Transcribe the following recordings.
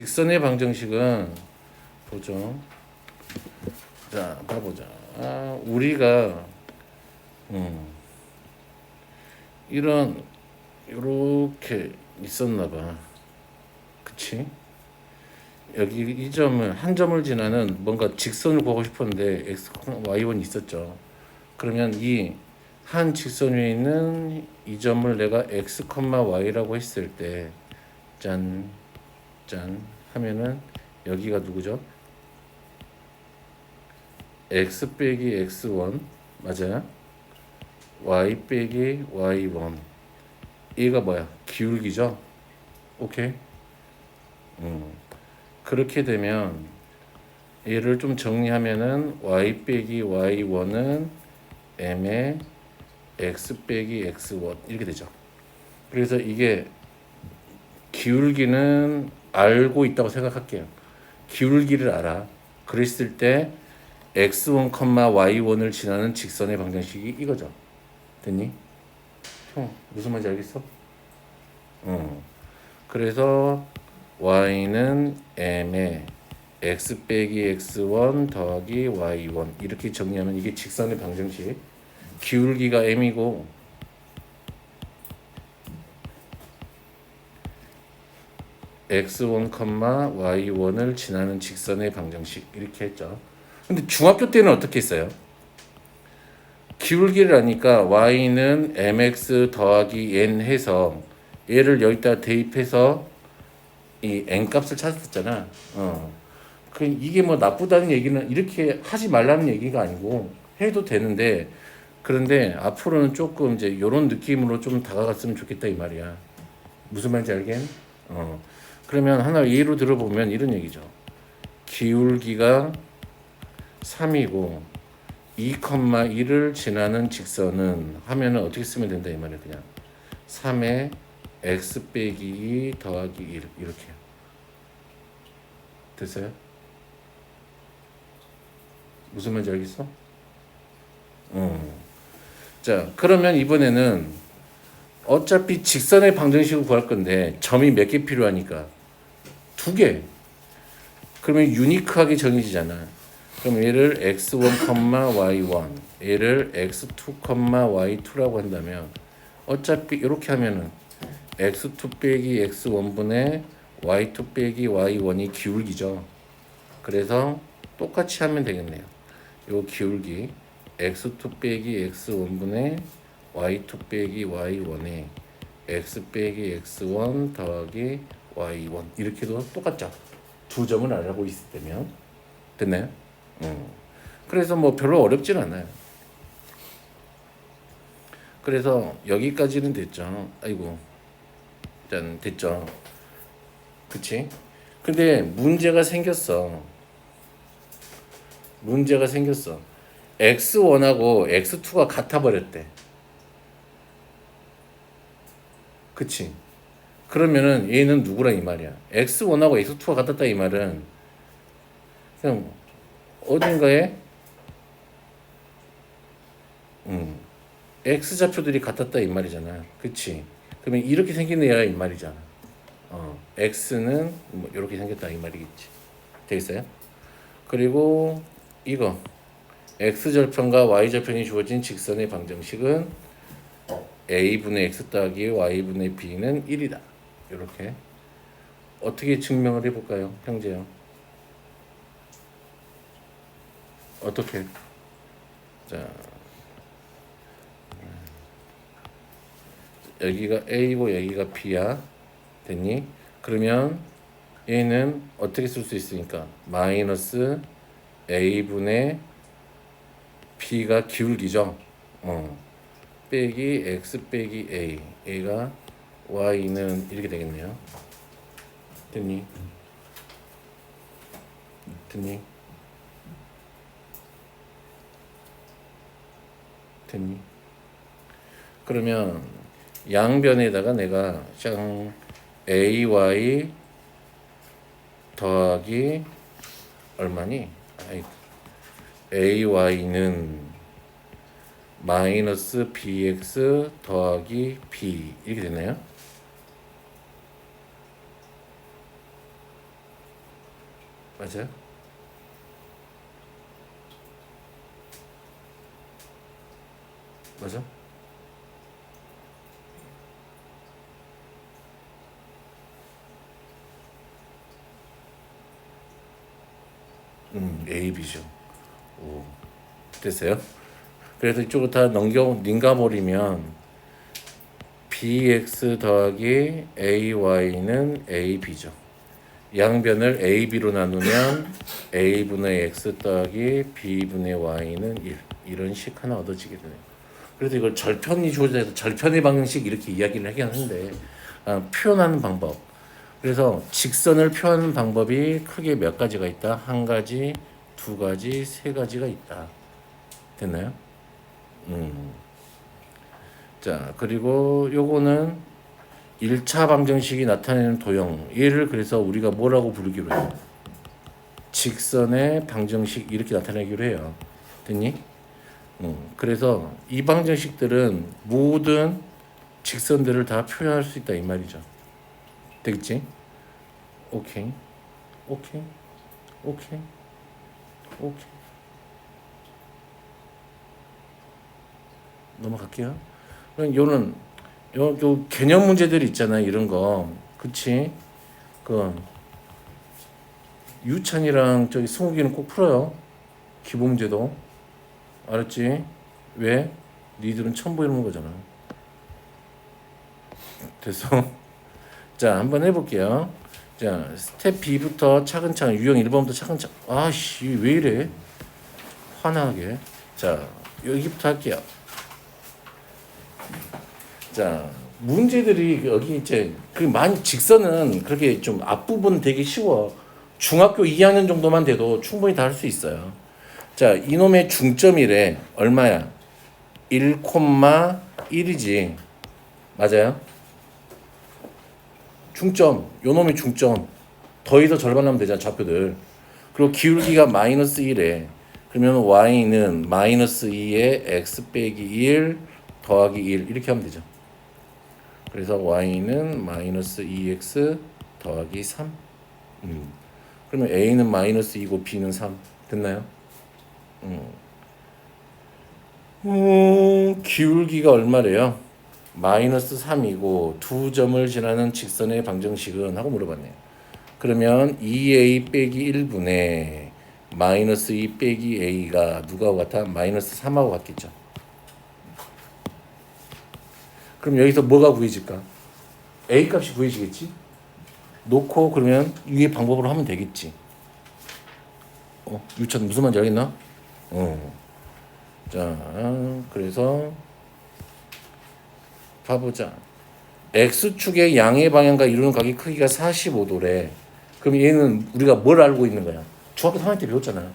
직선의 방정식은 보죠. 자, 봐보자. 우리가 이런 이렇게 있었나 봐. 그치? 여기 이 점을 한 점을 지나는 뭔가 직선을 보고 싶었는데 x, y1 있었죠. 그러면 이 한 직선 위에 있는 이 점을 내가 x, y라고 했을 때 짠, 짠 하면은 여기가 누구죠? x 빼기 x1 맞아요? y 빼기 y1 얘가 뭐야? 기울기죠? 오케이? 그렇게 되면 얘를 좀 정리하면은 y 빼기 y1은 m의 x 빼기 x1 이렇게 되죠. 그래서 이게 기울기는 알고 있다고 생각할게요. 기울기를 알아. 그랬을 때 x1, y1을 지나는 직선의 방정식이 이거죠. 됐니? 형 무슨 말인지 알겠어? 그래서 y는 m의 x 빼기 x1 더하기 y1 이렇게 정리하면 이게 직선의 방정식. 기울기가 m이고 x1, y1을 지나는 직선의 방정식 이렇게 했죠. 근데 중학교 때는 어떻게 했어요? 기울기를 아니까 y는 mx 더하기 n 해서 얘를 여기다 대입해서 이 n 값을 찾았잖아. 그 이게 뭐 나쁘다는 얘기는 이렇게 하지 말라는 얘기가 아니고 해도 되는데 그런데 앞으로는 조금 이제 이런 느낌으로 좀 다가갔으면 좋겠다 이 말이야. 무슨 말인지 알겠? 그러면 하나 예로 들어보면 이런 얘기죠. 기울기가 3이고 2,1을 지나는 직선은 하면은 어떻게 쓰면 된다 이 말이야. 그냥 3의 x 빼기 2 더하기 1 이렇게 됐어요? 무슨 말인지 알겠어? 자, 그러면 이번에는 어차피 직선의 방정식을 구할 건데 점이 몇 개 필요하니까 2개. 그러면 유니크하게 정해지잖아. 그럼 얘를 x1, y1, 얘를 x2, y2라고 한다면 어차피 이렇게 하면은 x2 빼기 x1분의 y2 빼기 y1이 기울기죠. 그래서 똑같이 하면 되겠네요. 요 기울기 x2 빼기 x1분의 y2 빼기 y1에 x 빼기 x1 더하기 y1 이렇게도 똑같죠. 두 점을 알고 있을 때면 됐나요? 그래서 뭐 별로 어렵진 않아요. 그래서 여기까지는 됐죠. 아이고, 일단 됐죠. 그치? 근데 문제가 생겼어. 문제가 생겼어. x1하고 x2가 같아 버렸대. 그치? 그러면은 얘는 누구랑 이 말이야? x1하고 x2가 같았다 이 말은 그냥 어딘가에 x 좌표들이 같았다 이 말이잖아. 그치? 그러면 이렇게 생긴 애야 이 말이잖아. x는 뭐 이렇게 생겼다 이 말이겠지. 되겠어요? 그리고 이거 x 절편과 y 절편이 주어진 직선의 방정식은 a분의 x 더하기 y분의 b는 1이다. 이렇게 어떻게 증명을 해볼까요, 형제요? 어떻게? 자, 여기가 a고 여기가 b야. 됐니? 그러면 얘는 어떻게 쓸 수 있으니까 마이너스 a분의 b가 기울기죠. 빼기 x 빼기 a a가 y는 이렇게 되겠네요. 됐니? 됐니? 됐니? 그러면 양변에다가 내가 짱 ay 더하기 얼마니? ay는 마이너스 bx 더하기 b 이렇게 되나요? 맞아요? 맞아? A, B죠. 오, 됐어요? 그래서 이쪽으로 다 넘겨버리면 BX 더하기 AY는 AB죠. 양변을 AB로 나누면 A분의 X 더하기 B분의 Y는 1. 이런 식 하나 얻어지게 되네요. 그래서 이걸 절편이 주어져서 절편의 방식 이렇게 이야기를 하긴 하는데 표현하는 방법. 그래서 직선을 표현하는 방법이 크게 몇 가지가 있다. 한 가지, 두 가지, 세 가지가 있다. 됐나요? 자, 그리고 요거는 1차 방정식이 나타내는 도형. 얘를 그래서 우리가 뭐라고 부르기로 해요? 직선의 방정식 이렇게 나타내기로 해요. 됐니? 그래서 이 방정식들은 모든 직선들을 다 표현할 수 있다 이 말이죠. 되겠지? 오케이. 오케이. 오케이. 오케이. 넘어갈게요. 그럼 요는 요 개념 문제들 있잖아 이런 거, 그치? 그 유찬이랑 저기 승욱이는 꼭 풀어요. 기본 문제도 알았지? 왜? 니들은 처음 보이는 거잖아. 됐어? 자, 한번 해볼게요. 자, 스텝 B부터 차근차근 유형 1번부터 차근차근. 아씨 왜 이래? 화나게. 자, 여기부터 할게요. 자, 문제들이 여기 이제 그 많이 직선은 그렇게 좀 앞부분 되게 쉬워. 중학교 2학년 정도만 돼도 충분히 다 할 수 있어요. 자, 이놈의 중점이래. 얼마야? 1,1이지. 맞아요? 중점. 요놈의 중점. 더해서 절반하면 되잖아, 좌표들. 그리고 기울기가 마이너스 1에. 그러면 y는 마이너스 2에 x 빼기 1 더하기 1 이렇게 하면 되죠. 그래서 y는 마이너스 2x 더하기 3. 그러면 a는 마이너스 2고 b는 3. 됐나요? 기울기가 얼마래요? 마이너스 3이고 두 점을 지나는 직선의 방정식은 하고 물어봤네요. 그러면 2a 빼기 1분의 마이너스 2 빼기 a가 누가하고 같아? 마이너스 3하고 같겠죠. 그럼 여기서 뭐가 구해질까? A 값이 구해지겠지? 놓고 그러면 위에 방법으로 하면 되겠지. 유찬 무슨 말인지 알겠나? 자, 그래서 봐보자. X축의 양의 방향과 이루는 각의 크기가 45도래. 그럼 얘는 우리가 뭘 알고 있는 거야? 중학교 3학년 때 배웠잖아.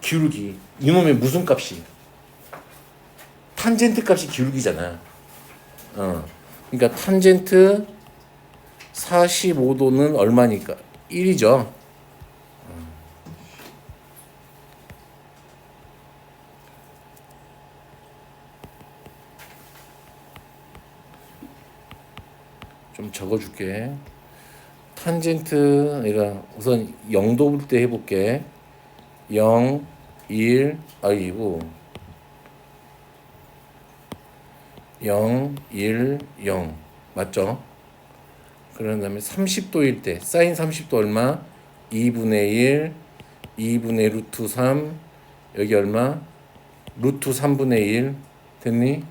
기울기. 이놈의 무슨 값이? 탄젠트 값이 기울기잖아. 그러니까 탄젠트 45도는 얼마니까? 1이죠. 좀 적어줄게. 탄젠트 내가 우선 0도 볼 때 해볼게. 0, 1, 아이고 0, 1, 0 맞죠? 그런 다음에 30도일 때 사인 30도 얼마? 2분의 1, 2분의 루트 3 여기 얼마? 루트 3분의 1 됐니?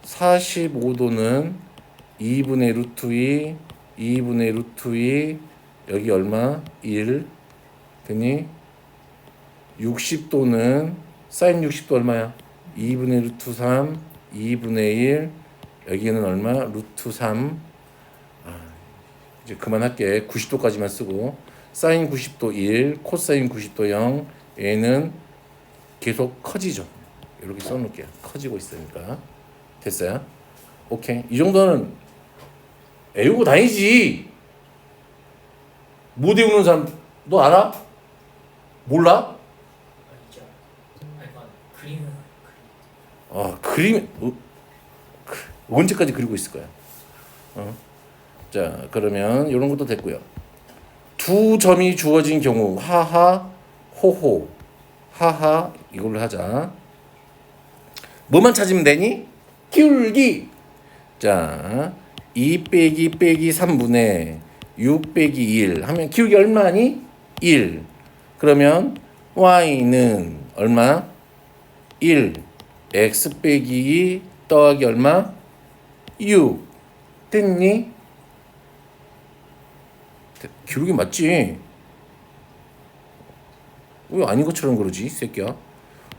45도는 2분의 루트 2, 2분의 루트 2 여기 얼마? 1 됐니? 60도는 사인 60도 얼마야? 2분의 루트 3, 2분의 1 여기는 얼마? 루트 3 이제 그만할게. 90도까지만 쓰고 사인 90도 1, 코사인 90도 0 얘는 계속 커지죠. 이렇게 써놓을게요. 커지고 있으니까. 됐어요? 오케이. 이 정도는 외우고 다니지. 못 외우는 사람 너 알아? 몰라? 그림 언제까지 그리고 있을 거야? 자, 그러면 이런 것도 됐고요. 두 점이 주어진 경우 하하 호호 하하 이걸로 하자. 뭐만 찾으면 되니? 기울기. 자, 2 빼기 3분의 6 빼기 1 하면 기울기 얼마니? 1. 그러면 y는 얼마? 1. x 빼기 2 더하기 얼마? 6. 됐니? 기울기 맞지? 왜 아닌 것처럼 그러지, 새끼야?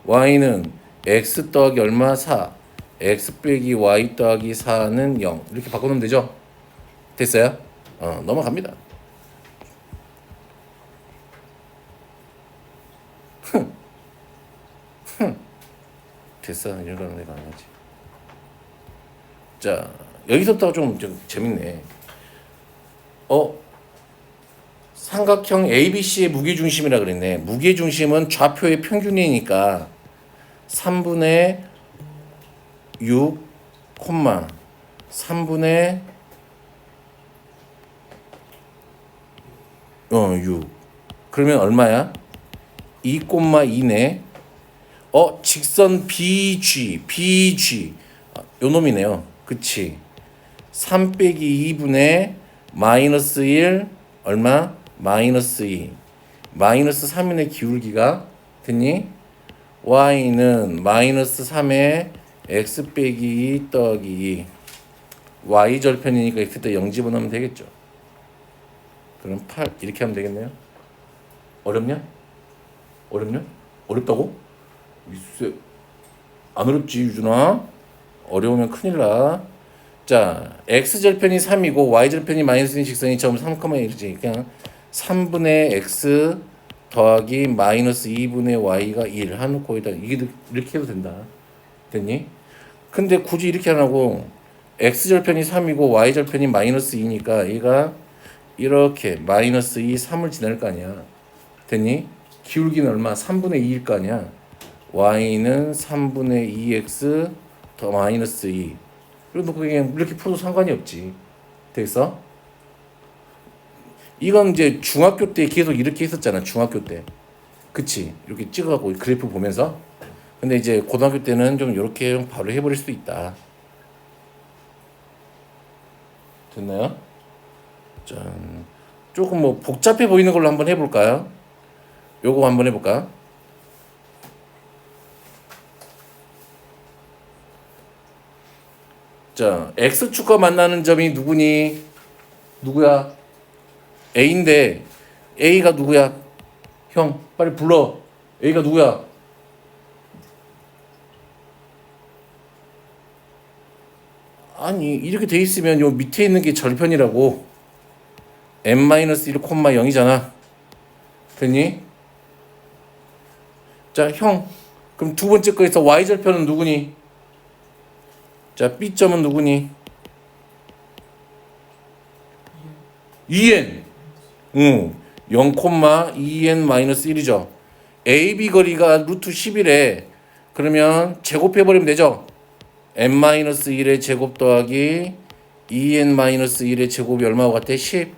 y는 x 더하기 얼마? 4. x 빼기 y 더하기 4는 0. 이렇게 바꿔놓으면 되죠? 됐어요? 넘어갑니다. 됐어. 이런 거는 내가 안 하지. 자, 여기서부터 좀 재밌네. 삼각형 ABC의 무게중심이라 그랬네. 무게중심은 좌표의 평균이니까 3분의 6, 3분의 6. 그러면 얼마야? 2,2네. 직선 BG. 요 놈이네요. 그치? 3 빼기 2분의 마이너스 1 얼마? 마이너스 2. 마이너스 3인의 기울기가 됐니? y는 마이너스 3에 x 빼기 2 더하기 2. y 절편이니까 x에다 0 집어넣으면 되겠죠. 그럼 8 이렇게 하면 되겠네요. 어렵냐? 어렵다고? 안 어렵지 유준아. 어려우면 큰일 나. 자, x절편이 3이고 y절편이 마이너스인 직선이 점 3,1이지. 그냥 3분의 x 더하기 마이너스 2분의 y가 1 하는 거에다 이게 이렇게 해도 된다. 됐니? 근데 굳이 이렇게 안 하고 x절편이 3이고 y절편이 마이너스 2니까 얘가 이렇게 마이너스 2, 3을 지날 거 아니야. 됐니? 기울기는 얼마? 3분의 2일 거 아니야. y는 3분의 2x 더 마이너스 2. 그래도 그냥 이렇게 풀어도 상관이 없지. 됐어? 이건 이제 중학교 때 계속 이렇게 했었잖아. 중학교 때. 그치? 이렇게 찍어갖고 그래프 보면서. 근데 이제 고등학교 때는 좀 이렇게 바로 해버릴 수도 있다. 됐나요? 짠. 조금 뭐 복잡해 보이는 걸로 한번 해볼까요? 요거 한번 해볼까? 자, x축과 만나는 점이 누구니? 누구야? A인데 A가 누구야? 형 빨리 불러. A가 누구야? 아니 이렇게 돼 있으면 요 밑에 있는 게 절편이라고. n-1,0이잖아. 됐니? 자, 형 그럼 두 번째 거에서 y절편은 누구니? 자, B점은 누구니? 2n. 0,2n-1이죠. AB 거리가 루트 10이래. 그러면 제곱해버리면 되죠. n-1의 제곱 더하기 2n-1의 제곱이 얼마와 같아? 10.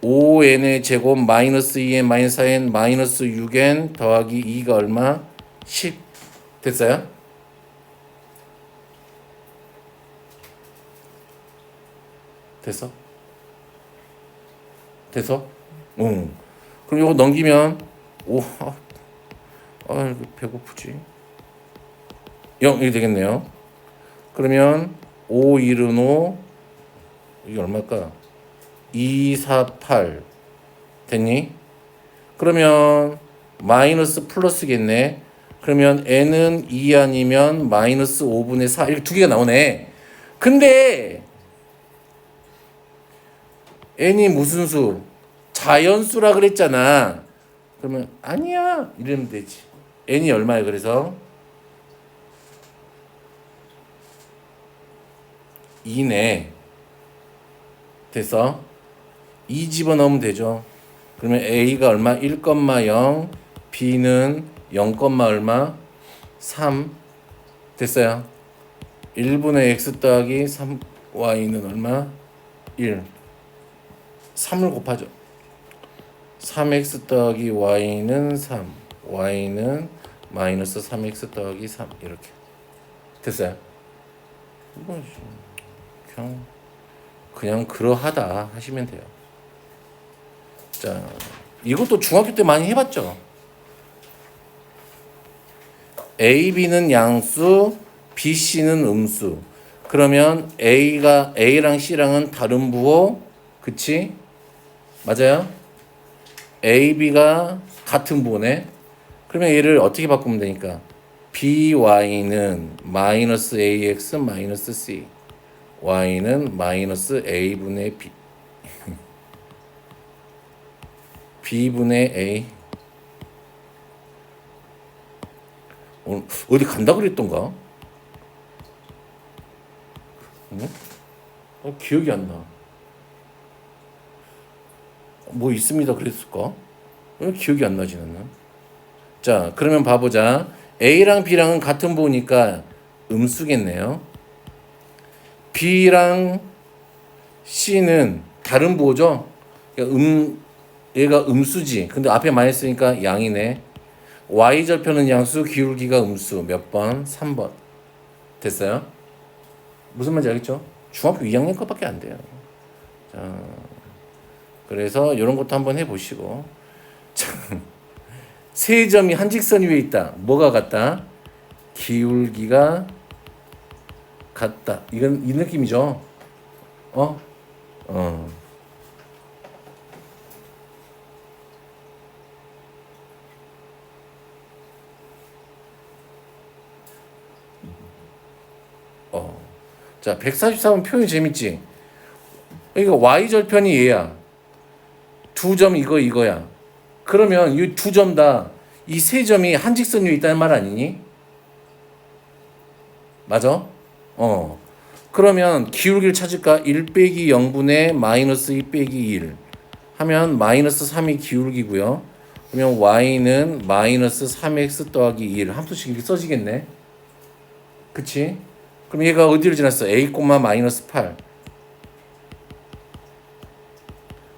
5n의 제곱 마이너스 2n 마이너스 4n 마이너스 6n 더하기 2가 얼마? 10. 됐어요? 됐어? 응. 그럼 이거 넘기면 이거 배고프지. 0 이렇게 되겠네요. 그러면 5, 1은 5 이게 얼마일까? 2, 4, 8 됐니? 그러면 마이너스 플러스겠네. 그러면 n은 2 아니면 마이너스 5분의 4 이렇게 두 개가 나오네. 근데 n이 무슨 수? 자연수라 그랬잖아. 그러면 아니야 이러면 되지. n이 얼마야? 그래서 2네. 됐어? 2 집어넣으면 되죠. 그러면 a가 얼마? 1,0, b는 0, 얼마? 3. 됐어요. 1분의 x 더하기 3y는 얼마? 1. 3을 곱하죠. 3x 더하기 y는 3, y는 마이너스 3x 더하기 3 이렇게 됐어요. 이건 그냥 그러하다 하시면 돼요. 자, 이것도 중학교 때 많이 해봤죠. A, B는 양수, B, C는 음수. 그러면 A랑 C랑은 다른 부호, 그치? 맞아요? A, B가 같은 부호네. 그러면 얘를 어떻게 바꾸면 되니까? BY는 마이너스 AX 마이너스 C. Y는 마이너스 A분의 B. B분의 A. 오늘 어디 간다 그랬던가? 응? 기억이 안 나. 뭐 있습니다 그랬을까? 왜 기억이 안 나지 나는? 자, 그러면 봐보자. A랑 B랑은 같은 부호니까 음수겠네요. B랑 C는 다른 부호죠? 그러니까 얘가 음수지. 근데 앞에 많이 쓰니까 양이네. Y절편은 양수, 기울기가 음수. 몇 번? 3번. 됐어요? 무슨 말인지 알겠죠? 중학교 2학년 것밖에 안 돼요. 자, 그래서 이런 것도 한번 해보시고. 세 점이 한 직선 위에 있다. 뭐가 같다? 기울기가 같다. 이건 이 느낌이죠? 어? 자, 144번 표현이 재밌지? 그러니까 Y절편이 얘야. 두 점 이거야. 그러면 이 두 점 다 이 세 점이 한 직선 위에 있다는 말 아니니? 맞아? 그러면 기울기를 찾을까? 1 빼기 0분의 마이너스 2 빼기 1 하면 마이너스 3이 기울기고요. 그러면 y는 마이너스 3x 더하기 1 함수식 이렇게 써지겠네. 그치? 그럼 얘가 어디를 지났어? a, 마이너스 8.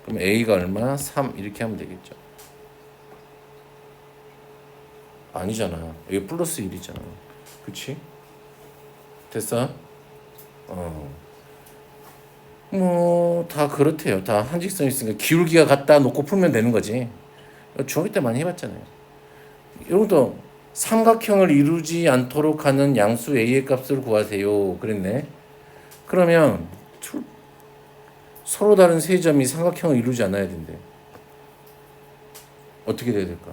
그럼 a가 얼마? 3 이렇게 하면 되겠죠. 아니잖아. 여기 플러스 1이잖아. 그치? 됐어? 뭐 다 그렇대요. 다 한직선이 있으니까 기울기가 같다 놓고 풀면 되는 거지. 중학교 때 많이 해봤잖아요. 이런 것도 삼각형을 이루지 않도록 하는 양수 a의 값을 구하세요. 그랬네. 그러면 서로 다른 세 점이 삼각형을 이루지 않아야 된대. 어떻게 돼야 될까?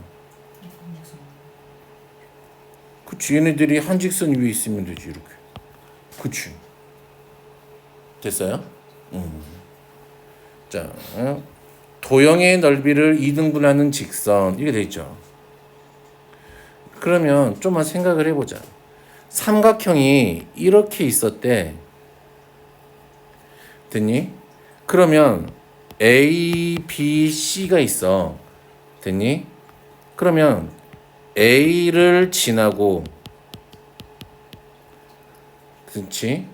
그치. 얘네들이 한직선 위에 있으면 되지 이렇게. 그치. 됐어요? 자, 도형의 넓이를 2등분하는 직선 이게 돼 있죠. 그러면 좀만 생각을 해보자. 삼각형이 이렇게 있었대. 됐니? 그러면 A, B, C가 있어. 됐니? 그러면 A를 지나고, 그렇지?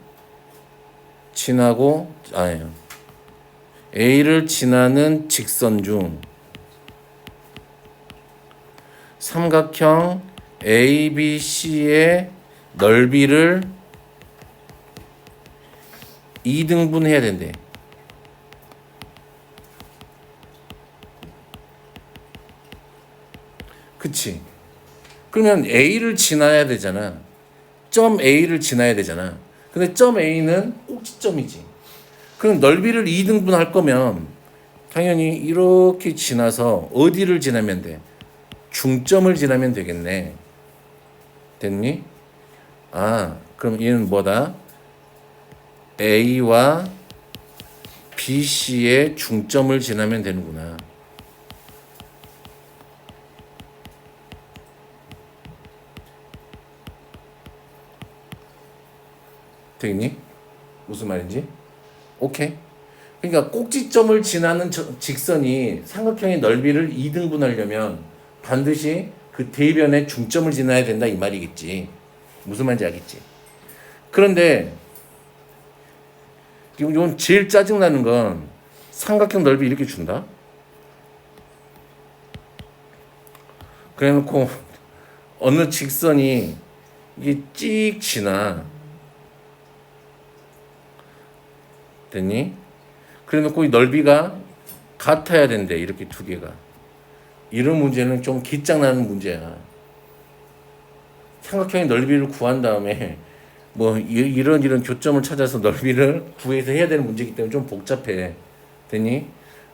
아니요. A를 지나는 직선 중 삼각형 ABC의 넓이를 2등분 해야 된대. 그치? 그러면 A를 지나야 되잖아. 점 A를 지나야 되잖아. 근데 점 A는 꼭지점이지. 그럼 넓이를 2등분 할 거면 당연히 이렇게 지나서 어디를 지나면 돼? 중점을 지나면 되겠네. 됐니? 그럼 얘는 뭐다? A와 BC의 중점을 지나면 되는구나. 되겠니? 무슨 말인지? 오케이. 그러니까 꼭지점을 지나는 직선이 삼각형의 넓이를 2등분하려면 반드시 그 대변의 중점을 지나야 된다 이 말이겠지. 무슨 말인지 알겠지? 그런데 이건 제일 짜증나는 건 삼각형 넓이 이렇게 준다. 그래놓고 어느 직선이 이게 찍 지나. 됐니? 그래놓고 이 넓이가 같아야 된대. 이렇게 두 개가. 이런 문제는 좀 기장나는 문제야. 삼각형의 넓이를 구한 다음에 뭐 이런 교점을 찾아서 넓이를 구해서 해야 되는 문제이기 때문에 좀 복잡해. 됐니?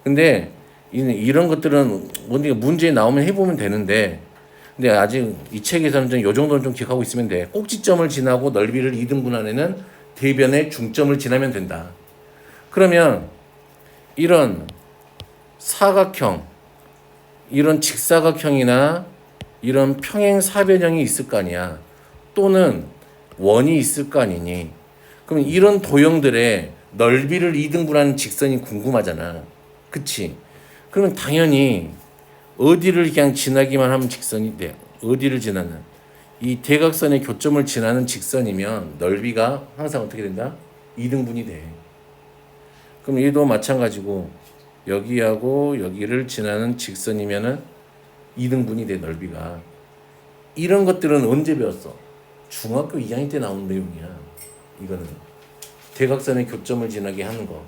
근데 이런 것들은 문제에 나오면 해보면 되는데, 근데 아직 이 책에서는 좀 요 정도는 좀 기억하고 있으면 돼. 꼭지점을 지나고 넓이를 2등분 안에는 대변의 중점을 지나면 된다. 그러면 이런 사각형, 이런 직사각형이나 이런 평행사변형이 있을 거 아니야. 또는 원이 있을 거 아니니. 그럼 이런 도형들의 넓이를 2등분하는 직선이 궁금하잖아. 그치? 그러면 당연히 어디를 그냥 지나기만 하면 직선이 돼. 어디를 지나는. 이 대각선의 교점을 지나는 직선이면 넓이가 항상 어떻게 된다? 2등분이 돼. 그럼 얘도 마찬가지고 여기하고 여기를 지나는 직선이면은 2등분이 돼, 넓이가. 이런 것들은 언제 배웠어? 중학교 2학년 때 나온 내용이야. 이거는 대각선의 교점을 지나게 하는 거,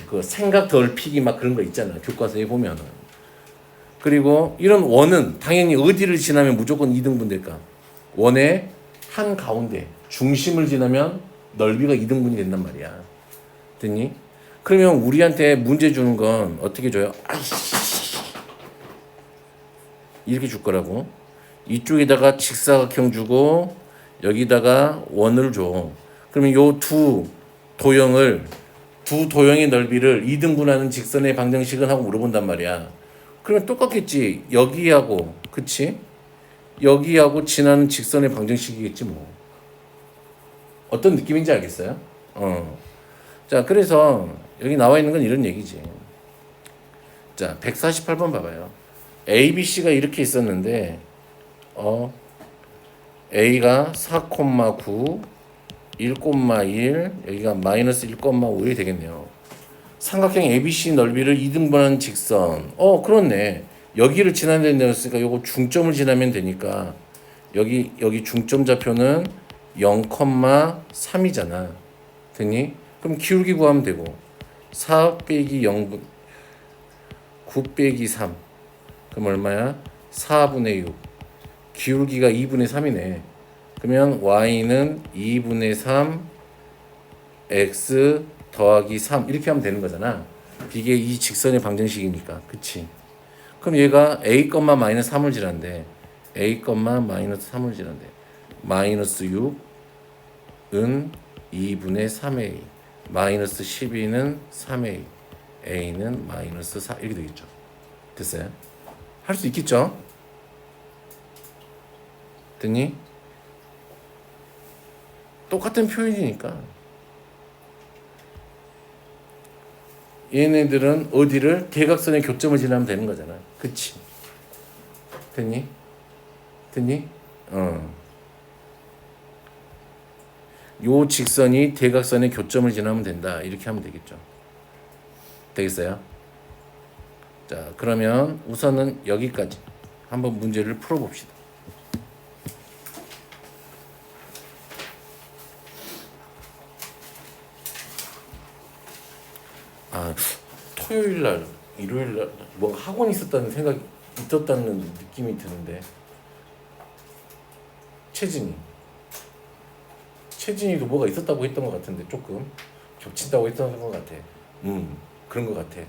그 생각 덜피기 막 그런 거 있잖아, 교과서에 보면은. 그리고 이런 원은 당연히 어디를 지나면 무조건 2등분 될까? 원의 한 가운데 중심을 지나면 넓이가 2등분이 된단 말이야. 됐니? 그러면 우리한테 문제 주는 건 어떻게 줘요? 이렇게 줄 거라고. 이쪽에다가 직사각형 주고 여기다가 원을 줘. 그러면 요 두 도형의 넓이를 2등분하는 직선의 방정식은 하고 물어본단 말이야. 그러면 똑같겠지. 여기하고, 그치? 여기하고 지나는 직선의 방정식이겠지 뭐. 어떤 느낌인지 알겠어요? 자, 그래서 여기 나와 있는 건 이런 얘기지. 자, 148번 봐봐요. A, B, C가 이렇게 있었는데 A가 4,9, 1,1, 여기가 마이너스 1,5이 되겠네요. 삼각형 ABC 넓이를 2등분하는 직선. 그렇네. 여기를 지나야 된다고 했으니까 요거 중점을 지나면 되니까 여기 중점 좌표는 0,3이잖아. 됐니? 그럼 기울기 구하면 되고 4 빼기 0, 9 빼기 3. 그럼 얼마야? 4분의 6. 기울기가 2분의 3이네. 그러면 y는 2분의 3 x 더하기 3 이렇게 하면 되는 거잖아. 이게 이 직선의 방정식이니까. 그치? 그럼 얘가 a, 마이너스 3을 지란대. a, 마이너스 3을 지란대. 마이너스 6은 2분의 3a. 마이너스 12는 3a. a는 마이너스 4 이렇게 되겠죠. 됐어요? 할 수 있겠죠? 됐니? 똑같은 표현이니까. 얘네들은 어디를 대각선의 교점을 지나면 되는 거잖아. 그치? 됐니? 요 직선이 대각선의 교점을 지나면 된다. 이렇게 하면 되겠죠. 되겠어요? 자, 그러면 우선은 여기까지 한번 문제를 풀어봅시다. 토요일 날, 일요일 날 뭔가 학원이 있었다는 생각이 있었다는 느낌이 드는데 채진이도 뭐가 있었다고 했던 것 같은데 조금 겹친다고 했던 것 같아. 그런 것 같아.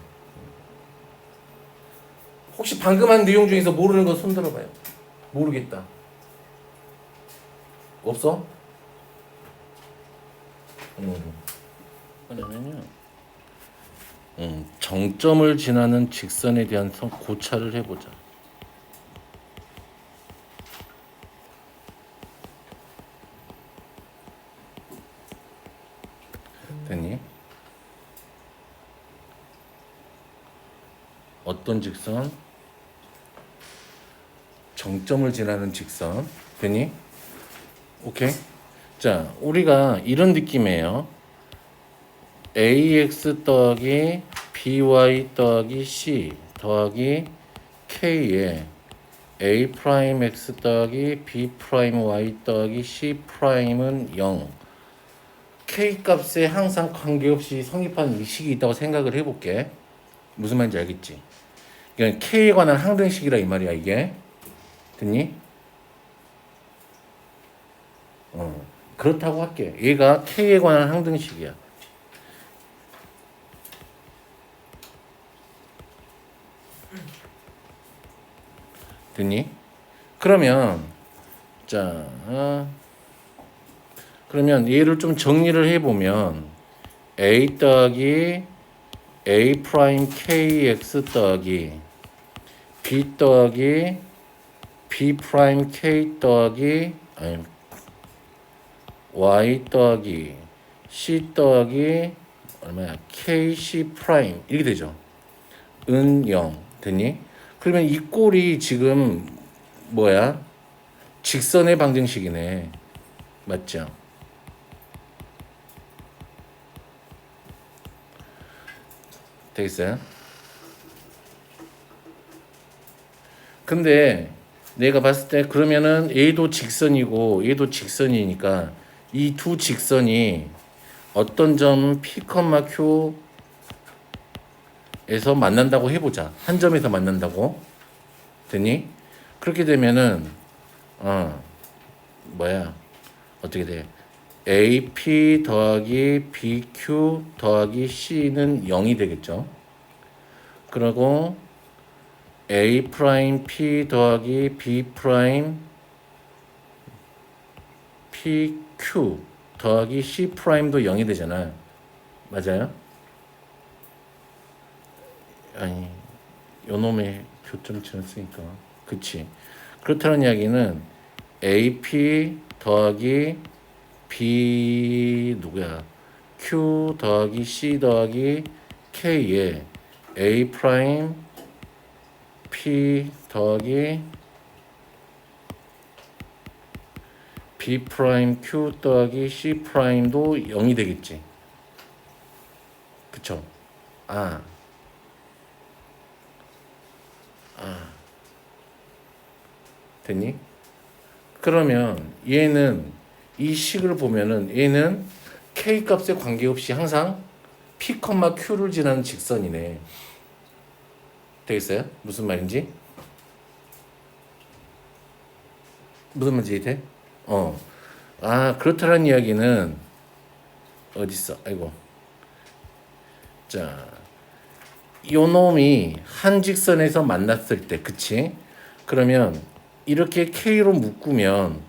혹시 방금 한 내용 중에서 모르는 거 손 들어봐요. 모르겠다. 없어? 그러면요. 정점을 지나는 직선에 대한 고찰을 해보자. 됐니? 어떤 직선? 정점을 지나는 직선. 됐니? 오케이? 자, 우리가 이런 느낌이에요. ax 더하기 by 더하기 c 더하기 k에 a 프라임 x 더하기 b 프라임 y 더하기 c 프라임은 0. k 값에 항상 관계없이 성립하는 이 식이 있다고 생각을 해볼게. 무슨 말인지 알겠지? 이건 k에 관한 항등식이라 이 말이야 이게. 됐니? 그렇다고 할게. 얘가 k에 관한 항등식이야. 됐니? 그러면 자 그러면 얘를 좀 정리를 해보면 a 더하기 a 프라임 kx 더하기 b 더하기 b 프라임 k 더하기 아니 y 더하기 c 더하기 얼마야 kc 프라임 이렇게 되죠. 은 0 됐니? 그러면 이 꼴이 지금 뭐야? 직선의 방정식이네. 맞죠? 되겠어요? 근데 내가 봤을 때 그러면은 A도 직선이고 A도 직선이니까 이 두 직선이 어떤 점 P, Q에서 만난다고 해보자. 한 점에서 만난다고. 됐니? 그렇게 되면은 뭐야? 어떻게 돼? AP 더하기 BQ 더하기 C는 0이 되겠죠. 그리고 A 프라임 P 더하기 B 프라임 PQ 더하기 C 프라임도 0이 되잖아. 맞아요? 아니, 요놈의 교점치를 쓰니까. 그치. 그렇다는 이야기는 AP 더하기 B 누구야? Q 더하기 C 더하기 K에 A 프라임 P 더하기 B 프라임 Q 더하기 C 프라임도 0이 되겠지. 그쵸? 됐니? 그러면 얘는 이 식을 보면은 얘는 K 값에 관계없이 항상 P, Q를 지나는 직선이네. 되겠어요? 무슨 말인지? 무슨 말인지 돼? 그렇다는 이야기는 어딨어? 아이고. 자, 요 놈이 한 직선에서 만났을 때, 그치? 그러면 이렇게 K로 묶으면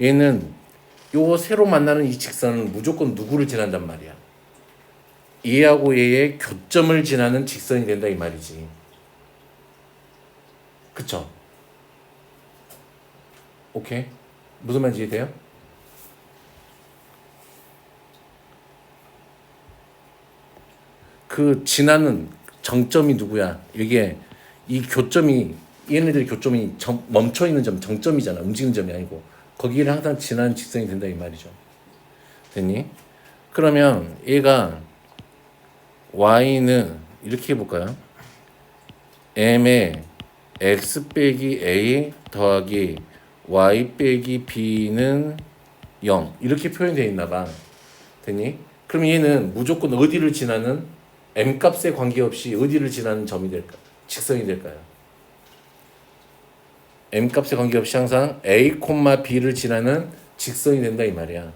얘는 요 새로 만나는 이 직선은 무조건 누구를 지난단 말이야? 얘하고 얘의 교점을 지나는 직선이 된다 이 말이지. 그쵸? 오케이? 무슨 말인지 이해돼요? 그 지나는 정점이 누구야? 이게 이 교점이 얘네들의 교점이 멈춰 있는 점, 정점이잖아. 움직이는 점이 아니고 거기를 항상 지나는 직선이 된다 이 말이죠. 됐니? 그러면 얘가 y는 이렇게 해볼까요? m의 x 빼기 a 더하기 y 빼기 b는 0 이렇게 표현되어 있나봐. 됐니? 그럼 얘는 무조건 어디를 지나는 m 값에 관계없이 어디를 지나는 점이 될까? 직선이 될까요? m 값에 관계없이 항상 a, b를 지나는 직선이 된다 이 말이야.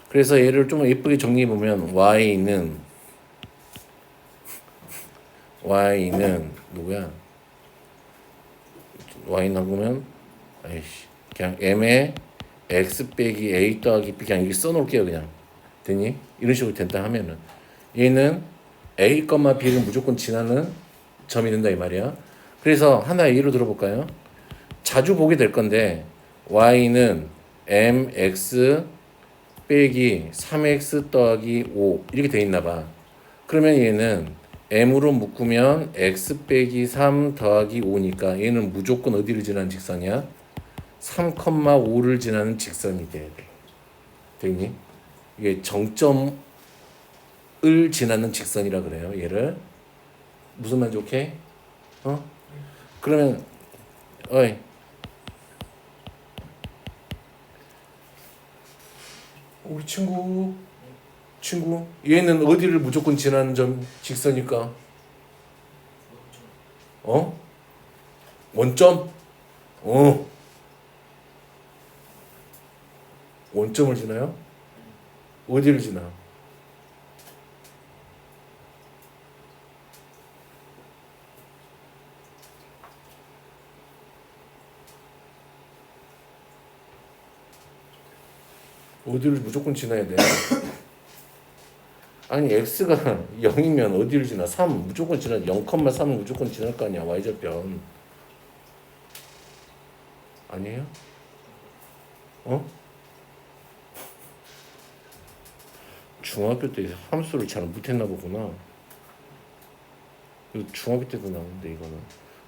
그래서 얘를 좀 예쁘게 정리해 보면 y는 누구야? y는 보면 아이씨 그냥 m의 x 빼기 a 더하기 b 그냥 이렇게 써놓을게요 그냥. 됐니? 이런 식으로 된다 하면은 얘는 a, b를 무조건 지나는 점이 된다 이 말이야. 그래서 하나의 예로 들어볼까요? 자주 보게 될 건데 y는 mx 빼기 3x 더하기 5 이렇게 돼 있나 봐. 그러면 얘는 m으로 묶으면 x 빼기 3 더하기 5니까 얘는 무조건 어디를 지나는 직선이야? 3,5를 지나는 직선이 돼야 돼. 되니? 이게 정점을 지나는 직선이라 그래요. 얘를. 무슨 말인지 오케이? 그러면 어이 우리 친구 얘는 어디를 무조건 지나는 점 직선일까? 원점? 원점을 지나요? 어디를 지나? 어디를 무조건 지나야 돼? 아니 x가 0이면 어디를 지나? 3 무조건 지나. 0,3은 무조건 지날 거 아니야. y절편 아니에요? 중학교 때 함수를 잘 못했나 보구나. 중학교 때도 나오는데 이거는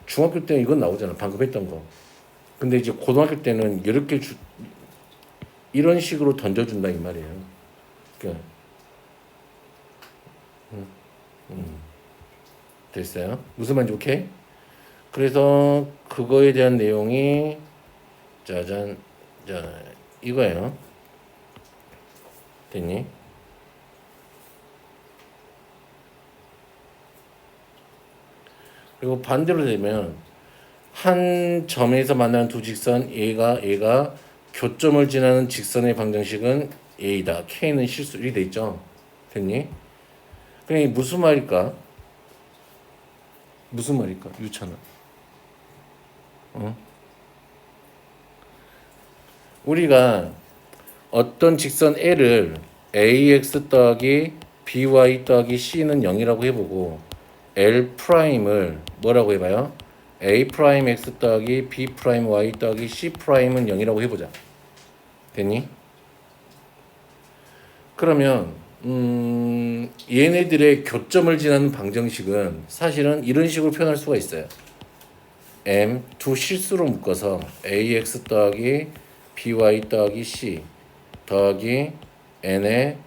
중학교 때는 이건 나오잖아. 방금 했던 거. 근데 이제 고등학교 때는 이렇게 이런 식으로 던져준다 이 말이에요. 그러니까 됐어요? 무슨 말인지 오케이? 그래서 그거에 대한 내용이 짜잔 자 이거예요. 됐니? 그리고 반대로 되면 한 점에서 만나는 두 직선 얘가 교점을 지나는 직선의 방정식은 A다. K는 실수. 이렇게 돼 있죠. 됐니? 그게 무슨 말일까? 무슨 말일까? 유찬아. 우리가 어떤 직선 L을 AX 더하기 BY 더하기 C는 0이라고 해보고 L 프라임을 뭐라고 해봐요? A 프라임 X 더하기 B 프라임 Y 더하기 C 프라임은 0이라고 해보자. 됐니? 그러면 얘네들의 교점을 지나는 방정식은 사실은 이런 식으로 표현할 수가 있어요. M 두 실수로 묶어서 AX 더하기 BY 더하기 C 더하기 N의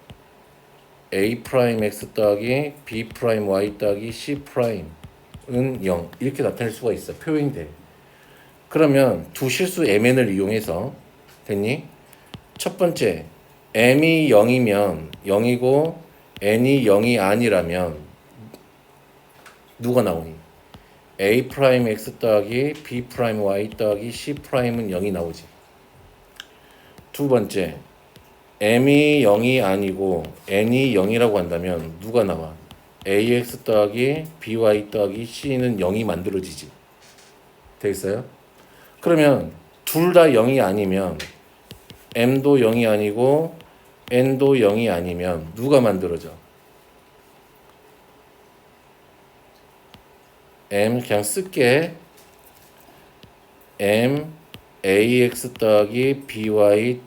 A 프라임 X 더하기 B 프라임 Y 더하기 C 프라임은 0 이렇게 나타낼 수가 있어. 표현이 돼. 그러면 두 실수 MN을 이용해서 됐니? 첫 번째 M이 0이면 0이고 N이 0이 아니라면 누가 나오니? A 프라임 X 더하기 B 프라임 Y 더하기 C 프라임은 0이 나오지. 두 번째 M이 0이 아니고 N이 0이라고 한다면 누가 나와? AX 더하기 BY 더하기 C는 0이 만들어지지. 되겠어요? 그러면 둘 다 0이 아니면 M도 0이 아니고 N도 0이 아니면 누가 만들어져? M 그냥 쓸게. M AX 더하기 BY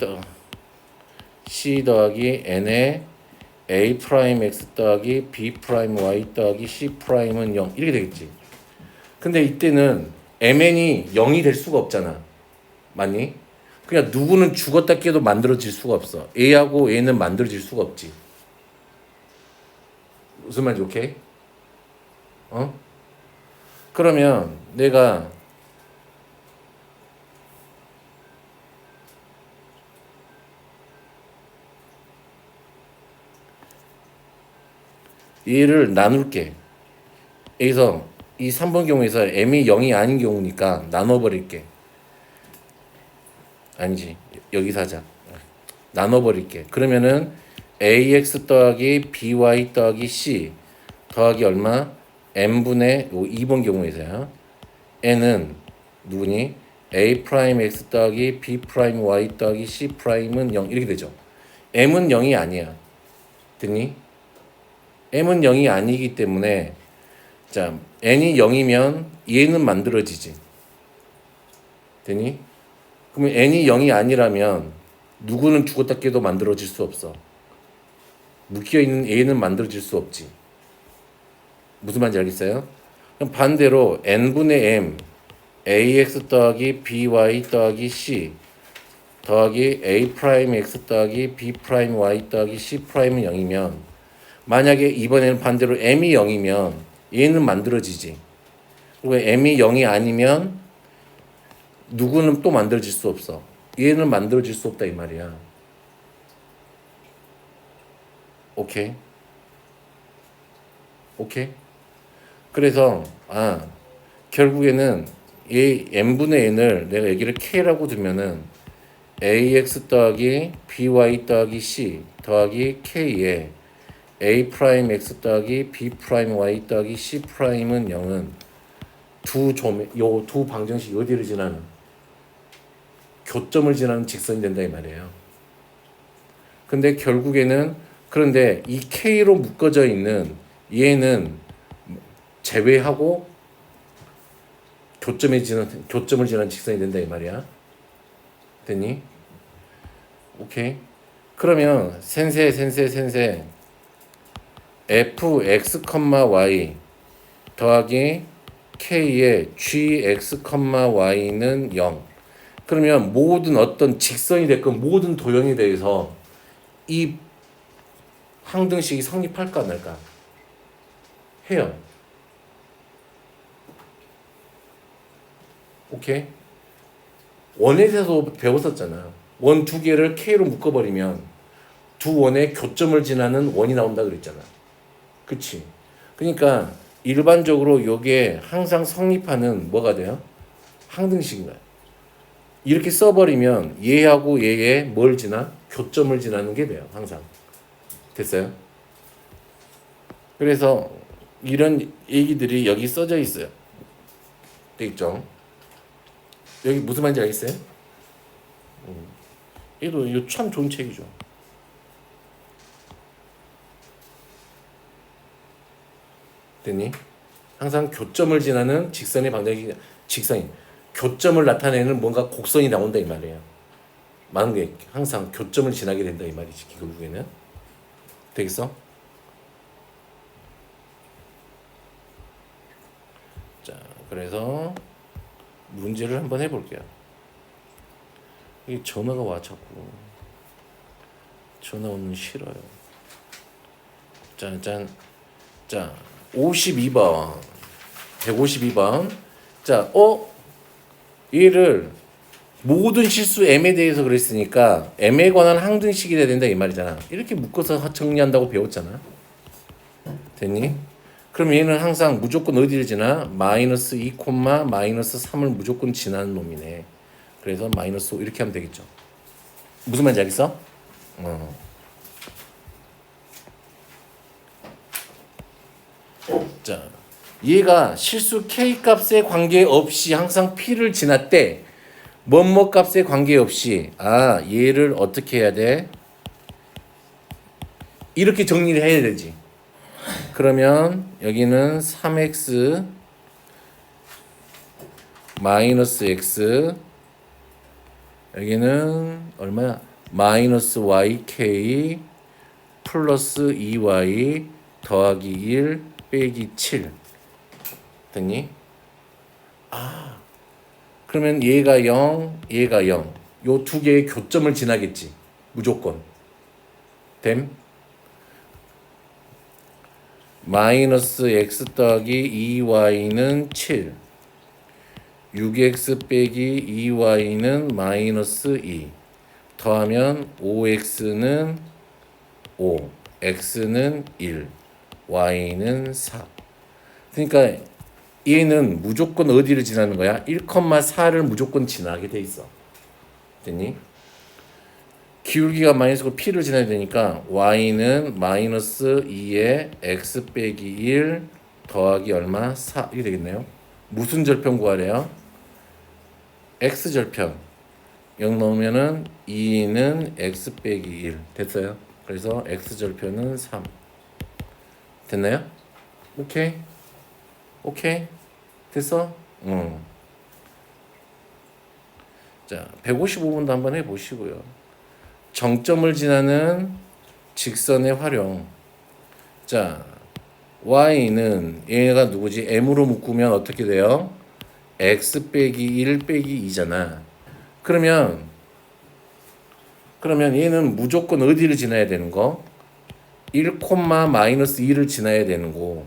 C 더하기 N의 A 프라임 X 더하기 B 프라임 Y 더하기 C 프라임은 0 이렇게 되겠지. 근데 이때는 MN이 0이 될 수가 없잖아. 맞니? 그냥 누구는 죽었다 깨도 만들어질 수가 없어. A하고 A는 만들어질 수가 없지. 무슨 말인지 오케이? 그러면 내가 얘를 나눌게. 여기서 이 3번 경우에서 M이 0이 아닌 경우니까 나눠버릴게. 아니지. 여기서 하자. 나눠버릴게. 그러면은 AX 더하기 BY 더하기 C 더하기 얼마? M분의 2번 경우에서요. N은 누구니? A 프라임 X 더하기 B 프라임 Y 더하기 C 프라임은 0 이렇게 되죠. M은 0이 아니야. 됐니? M은 0이 아니기 때문에 자 N이 0이면 얘는 만들어지지. 됐니? 그러면 N이 0이 아니라면 누구는 죽었다 깨도 만들어질 수 없어. 묶여있는 A는 만들어질 수 없지. 무슨 말인지 알겠어요? 그럼 반대로 N분의 M AX 더하기 BY 더하기 C 더하기 A 프라임 X 더하기 B 프라임 Y 더하기 C 프라임은 0이면 만약에 이번에는 반대로 M이 0이면 얘는 만들어지지. 그리고 m이 0이 아니면 누구는 또 만들어질 수 없어. 얘는 만들어질 수 없다 이 말이야. 오케이? 오케이? 그래서 결국에는 이 n분의 n을 내가 여기를 k라고 두면은 ax 더하기 by 더하기 c 더하기 k에 a 프라임 x 더하기 b 프라임 y 더하기 c 프라임은 0은 요 두 방정식이 어디를 지나는 교점을 지나는 직선이 된다 이 말이에요. 근데 결국에는 그런데 이 k로 묶어져 있는 얘는 제외하고 교점을 지나는 직선이 된다 이 말이야. 됐니? 오케이. 그러면 센세 fx, y 더하기 k의 gx, y는 0. 그러면 모든 어떤 직선이 됐건 모든 도형에 대해서 이 항등식이 성립할까 안 할까? 해요. 오케이? 원에 대해서 배웠었잖아. 원 두 개를 k로 묶어버리면 두 원의 교점을 지나는 원이 나온다 그랬잖아. 그치? 그러니까 일반적으로 요게 항상 성립하는 뭐가 돼요? 항등식인 거야. 이렇게 써버리면 얘하고 얘의 뭘 지나? 교점을 지나는 게 돼요. 항상. 됐어요? 그래서 이런 얘기들이 여기 써져 있어요. 되겠죠? 여기 무슨 말인지 알겠어요? 얘도 이거 참 좋은 책이죠. 됐니? 항상 교점을 지나는 직선의 방정식이 직선이 교점을 나타내는 뭔가 곡선이 나온다 이 말이에요. 많은 게 항상 교점을 지나게 된다 이 말이지. 결국에는 되겠어? 자, 그래서 문제를 한번 해볼게요. 이 전화가 와 자꾸. 전화 오는 싫어요. 자, 52번. 152번. 자, 얘를 모든 실수 m에 대해서 그랬으니까 m에 관한 항등식이 돼야 된다 이 말이잖아. 이렇게 묶어서 정리한다고 배웠잖아. 됐니? 그럼 얘는 항상 무조건 어디를 지나? 마이너스 2, 마이너스 3을 무조건 지나는 놈이네. 그래서 마이너스 5 이렇게 하면 되겠죠. 무슨 말인지 알겠어? 자, 얘가 실수 k 값에 관계없이 항상 p를 지났대. 뭐뭐 값에 관계없이 얘를 어떻게 해야 돼? 이렇게 정리를 해야 되지. 그러면 여기는 3x 마이너스 x 여기는 얼마야? 마이너스 yk 플러스 2y 더하기 1 빼기 7 됐니? 그러면 얘가 0, 얘가 0. 요 두 개의 교점을 지나겠지. 무조건. 됨? 마이너스 x 더하기 2y는 7. 6x 빼기 2y는 마이너스 2. 더하면 5x는 5. x는 1. y는 4. 그러니까 얘는 무조건 어디를 지나는 거야? 1,4를 무조건 지나게 돼 있어. 됐니? 기울기가 마이너스고 p를 지나야 되니까 y는 마이너스 2에 x 빼기 1 더하기 얼마? 4 이렇게 되겠네요. 무슨 절편 구하래요? x 절편 0 넣으면은 2는 x 빼기 1 됐어요. 그래서 x 절편은 3 됐나요? 오케이 됐어? 자 155번도 한번 해보시고요. 정점을 지나는 직선의 활용. 자 y는 얘가 누구지? m으로 묶으면 어떻게 돼요? x 빼기 1 빼기 2잖아. 그러면 얘는 무조건 어디를 지나야 되는 거? 1, 마이너스 2를 지나야 되는 거.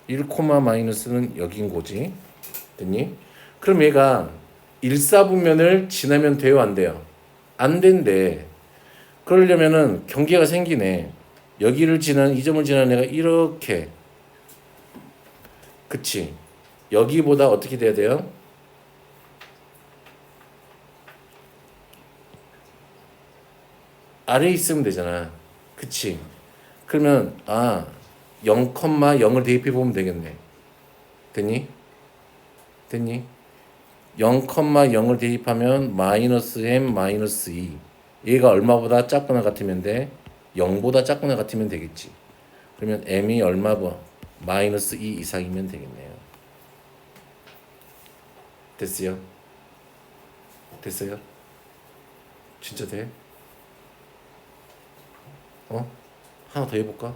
1, 마이너스는 여긴 거지. 됐니? 그럼 얘가 1사분면을 지나면 돼요, 안 돼요? 안 된대. 그러려면은 경계가 생기네. 여기를 지나는 이 점을 지나는 애가 이렇게. 그치? 여기보다 어떻게 돼야 돼요? 아래에 있으면 되잖아. 그치? 그러면 0,0을 대입해 보면 되겠네. 됐니? 됐니? 0,0을 대입하면 마이너스 m 마이너스 2. 얘가 얼마보다 작거나 같으면 돼? 0보다 작거나 같으면 되겠지. 그러면 m이 얼마보 마이너스 2 이상이면 되겠네요. 됐어요? 됐어요? 진짜 돼? 하나 더 해볼까?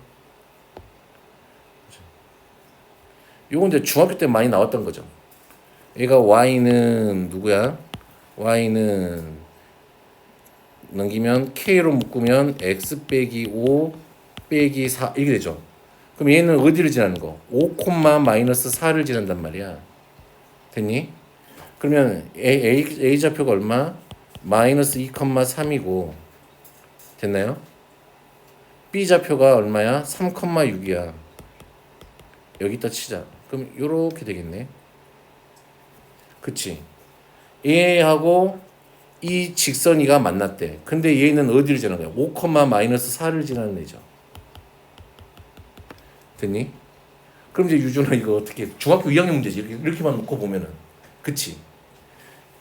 요건 이제 중학교 때 많이 나왔던 거죠. 얘가 y는 누구야? y는 넘기면 k로 묶으면 x 빼기 5 빼기 4 이렇게 되죠. 그럼 얘는 어디를 지나는 거? 5, 마이너스 4를 지난단 말이야. 됐니? 그러면 a 좌표가 얼마? 마이너스 2, 3이고 됐나요? b 좌표가 얼마야? 3, 6이야. 여기다 치자. 그럼 요렇게 되겠네. 그치? 얘하고 이 직선이가 만났대. 근데 얘는 어디를 지나는 거야? 5, 마이너스 4를 지나는 애죠. 됐니? 그럼 이제 유준아 이거 어떻게 중학교 2학년 문제지. 이렇게만 놓고 보면은. 그치?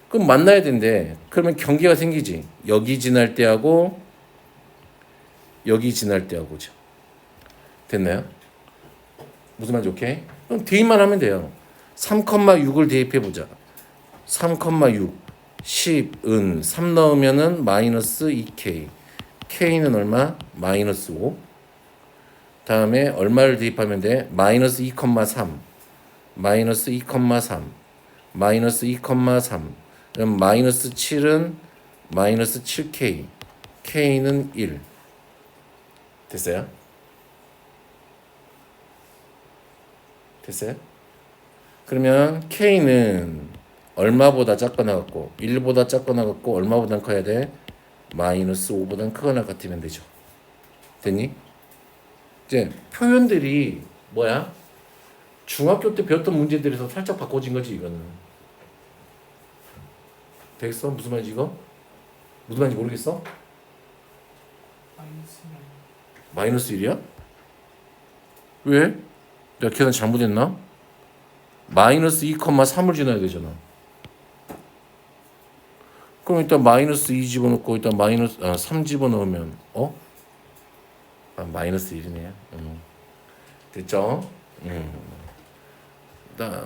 그럼 만나야 된대. 그러면 경계가 생기지. 여기 지날 때하고 여기 지날 때하고죠. 됐나요? 무슨 말인지 오케이? 그럼 대입만 하면 돼요. 3,6을 대입해보자. 3,6 10은 3 넣으면은 마이너스 2k. k는 얼마? 마이너스 5. 다음에 얼마를 대입하면 돼? 마이너스 2,3 마이너스 2,3 마이너스 2,3 그럼 마이너스 7은 마이너스 7k k는 1. 됐어요? 됐어요? 그러면 k는 얼마보다 작거나 같고 1보다 작거나 같고 얼마보다 커야 돼? 마이너스 5보다 크거나 같으면 되죠. 됐니? 이제 표현들이 뭐야? 중학교 때 배웠던 문제들에서 살짝 바꿔진 거지 이거는. 되겠어? 무슨 말인지 이거? 무슨 말인지 모르겠어? 마이너스 1이야? 왜? 내가 계산 잘못했나? 마이너스 2,3을 지나야 되잖아. 그럼 일단 마이너스 2 집어넣고 일단 마이너스 3 집어넣으면 마이너스 1이네. 됐죠?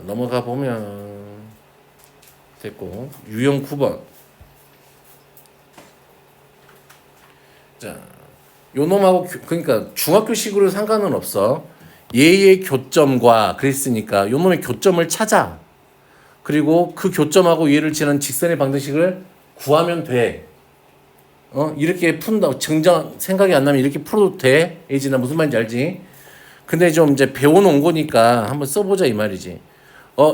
넘어가 보면 됐고 유형 9번. 자, 요 놈하고 그러니까 중학교식으로 상관은 없어. 얘의 교점과 그랬으니까 요 놈의 교점을 찾아. 그리고 그 교점하고 얘를 지나는 직선의 방정식을 구하면 돼. 이렇게 푼다. 정정 생각이 안 나면 이렇게 풀어도 돼. 예진아 무슨 말인지 알지? 근데 좀 이제 배워놓은 거니까 한번 써보자 이 말이지.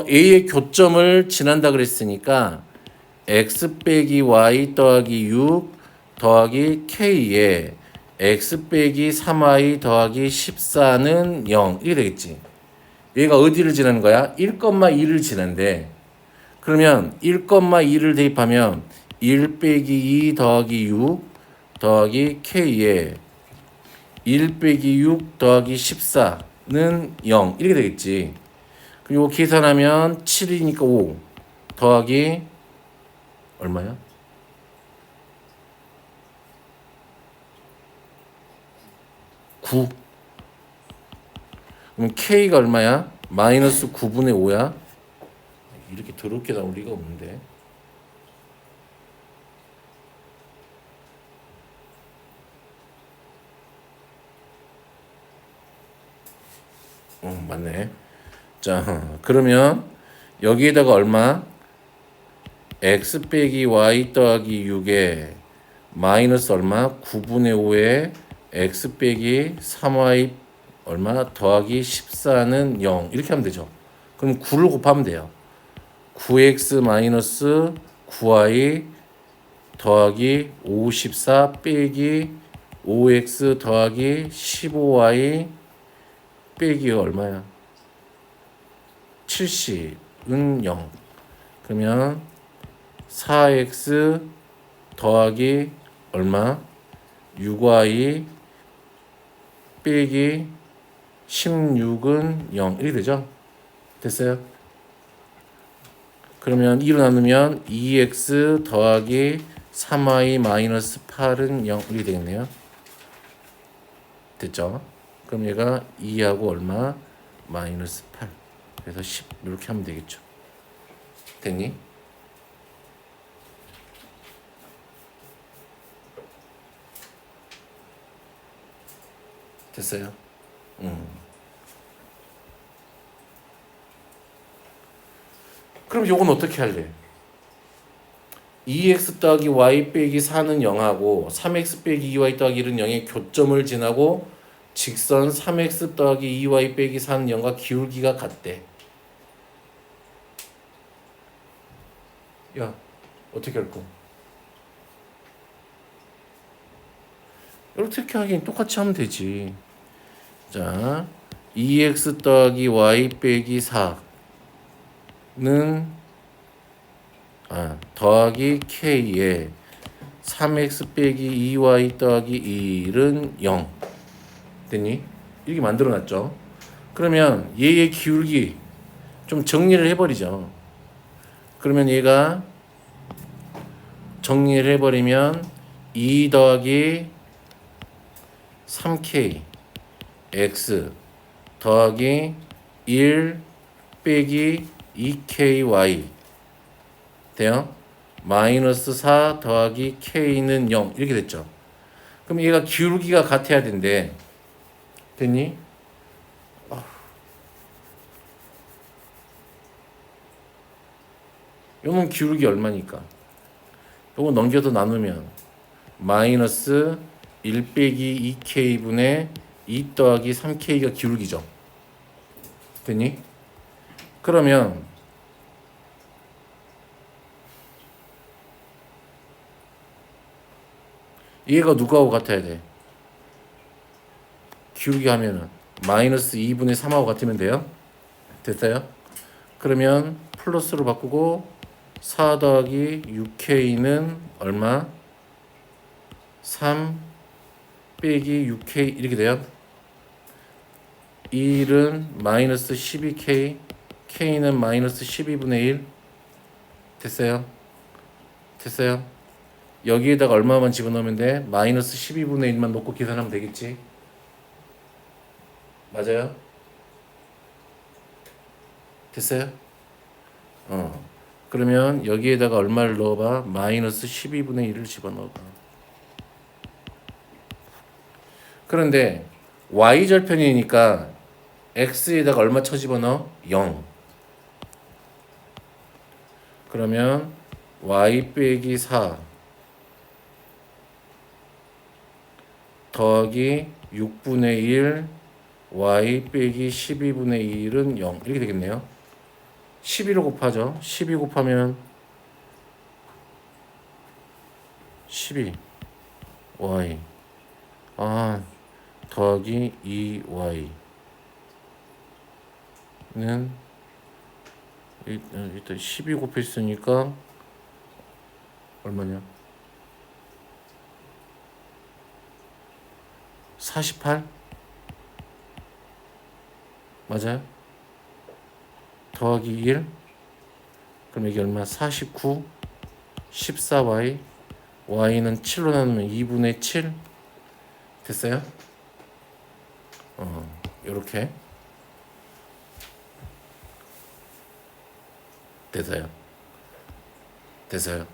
A의 교점을 지난다 그랬으니까 x 빼기 y 더하기 6 더하기 k에 x 빼기 3y 더하기 14는 0 이게 되겠지. 얘가 어디를 지나는 거야? 1,2를 지난대. 그러면 1,2를 대입하면 1 빼기 2 더하기 6 더하기 k에 1 빼기 6 더하기 14는 0 이렇게 되겠지. 그리고 계산하면 7이니까 5 더하기 얼마야? 9. 그럼 k가 얼마야? 마이너스 9분의 5야? 이렇게 더럽게 나올 리가 없는데. 맞네. 자, 그러면 여기에다가 얼마? x 빼기 y 더하기 6에 마이너스 얼마? 9분의 5에 x 빼기 3y 얼마 더하기 14는 0 이렇게 하면 되죠. 그럼 9를 곱하면 돼요. 9x 마이너스 9y 더하기 54 빼기 5x 더하기 15y 빼기 얼마야? 70은 0. 그러면 4x 더하기 얼마? 6y 빼기 16은 0 이렇게 되죠? 됐어요? 그러면 2로 나누면 2x 더하기 3y 마이너스 8은 0 이렇게 되겠네요. 됐죠? 그럼 얘가 2하고 얼마? 마이너스 8. 그래서 10 이렇게 하면 되겠죠. 됐니? 됐어요? 그럼 요건 어떻게 할래? 2x 더하기 y 빼기 4는 0하고 3x 빼기 2y 더하기 1은 0의 교점을 지나고 직선 3x 더하기 2y 빼기 4는 0과 기울기가 같대. 야, 어떻게 할 거? 이렇게 하긴 똑같이 하면 되지. 자, 2x 더하기 y 빼기 4는 더하기 k에 3x 빼기 2y 더하기 1은 0 됐니? 이렇게 만들어놨죠. 그러면 얘의 기울기 좀 정리를 해버리죠. 그러면 얘가 정리를 해버리면 2 더하기 3k x 더하기 1 빼기 2ky 돼요? 마이너스 4 더하기 k는 0 이렇게 됐죠. 그럼 얘가 기울기가 같아야 된대. 됐니? 요건 기울기 얼마니까? 요거 넘겨서 나누면 마이너스 1 빼기 2k분의 2 더하기 3k가 기울기죠. 됐니? 그러면 얘가 누구하고 같아야 돼? 기울기 하면은 마이너스 2분의 3하고 같으면 돼요? 됐어요? 그러면 플러스로 바꾸고 4 더하기 6k는 얼마? 3 빼기 6k 이렇게 돼요? 1은 마이너스 12k k는 마이너스 12분의 1 됐어요? 됐어요? 여기에다가 얼마만 집어넣으면 돼? 마이너스 12분의 1만 놓고 계산하면 되겠지? 맞아요? 됐어요? 그러면 여기에다가 얼마를 넣어봐? 마이너스 12분의 1을 집어넣어봐. 그런데 y절편이니까 x에다가 얼마 쳐 집어넣어? 0. 그러면 y 빼기 4 더하기 6분의 1 y 빼기 12분의 1은 0 이렇게 되겠네요. 12로 곱하죠. 12 곱하면 12 y 더하기 2y는 일단 12 곱했으니까 얼마냐? 48 맞아요? 더하기 1 그럼 이게 얼마? 49 14y y는 7로 나누면 2분의 7 됐어요? 요렇게 됐어요. 됐어요.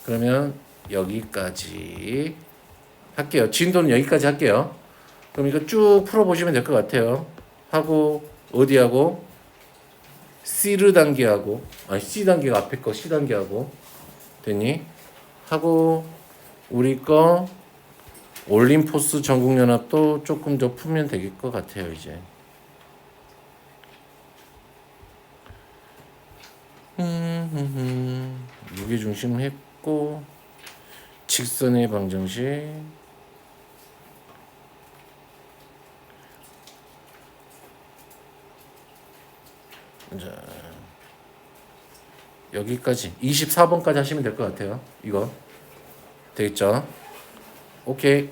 그러면 여기까지 할게요. 진도는 여기까지 할게요. 그럼 이거 쭉 풀어보시면 될 것 같아요. 하고 어디하고 C르 단계하고 C 단계가 앞에 거 C 단계하고 됐니? 하고 우리 거 올림포스 전국연합도 조금 더 풀면 될 것 같아요. 이제 무게중심 했고 직선의 방정식 자 여기까지 24번까지 하시면 될 것 같아요. 이거 되겠죠? 오케이.